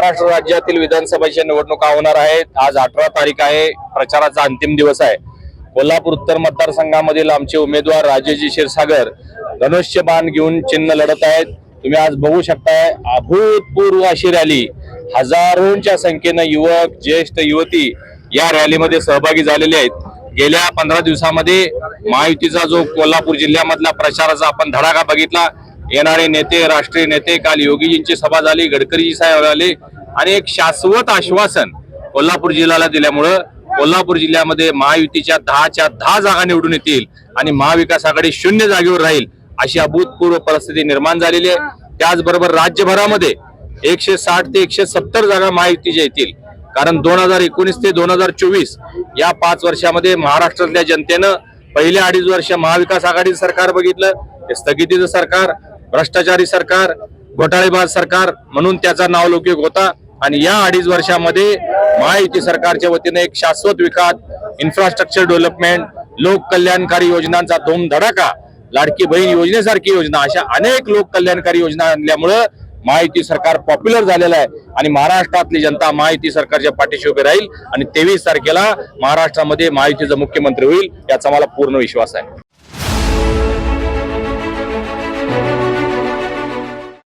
महाराष्ट्र राज्यातील विधानसभेच्या निवडणुका होणार आहेत। आज 18 तारीख आहे, प्रचाराचा अंतिम दिवस आहे। कोल्हापूर उत्तर मतदारसंघामधील आमचे उमेदवार राजेजी क्षीरसागर धनुष्य बाण घेऊन चिन्ह लढत आहेत। तुम्ही आज बघू शकताय, अभूतपूर्व अशी रॅली, हजारोंच्या संख्येने युवक, ज्येष्ठ युवती या रॅलीमध्ये सहभागी झालेले आहेत। गेल्या 15 दिवसांमध्ये महायुतीचा जो कोल्हापूर जिल्ह्यामधला प्रचाराचा आपण धडाका बघितला। येणारे नेते, राष्ट्रीय नेते, काल योगीजींची सभा झाली, गडकरीजी साहेब आले आणि एक शाश्वत आश्वासन कोल्हापूर जिल्ह्याला दिल्यामुळे कोल्हापूर जिल्ह्यामध्ये महायुतीच्या 10च्या 10 जागा निवडून येतील आणि महाविकास आघाडी 0 जागेवर राहील अशी अभूतपूर्व परिस्थिती निर्माण झालेली आहे। त्याचबरोबर राज्यभरामध्ये 160 ते 170 जागा महायुतीच्या येतील, कारण 2019 ते 2024 या 5 वर्षामध्ये महाराष्ट्रातल्या जनतेनं पहिले 2.5 वर्ष महाविकास आघाडी सरकार बघितलं, ते स्थगितीचं सरकार, भ्रष्टाचारी सरकार, घोटाळेबाज सरकार म्हणून त्याचा नावलौकिक होता। आणि या 2.5 वर्षामध्ये महायुती सरकारच्या वतीने एक शाश्वत विकास, इन्फ्रास्ट्रक्चर डेव्हलपमेंट, लोक कल्याणकारी योजनांचा धडाका, लाडकी बहीण योजनेसारखी योजना, अशा अनेक लोक कल्याणकारी योजना आणल्यामुळे महायुती सरकार पॉप्युलर झालेलं आहे आणि महाराष्ट्रातली जनता महायुती सरकारच्या पाठीशी उभी राहील आणि 23 तारखेला महाराष्ट्रामध्ये महायुतीचा मुख्यमंत्री होईल याचा मला पूर्ण विश्वास आहे।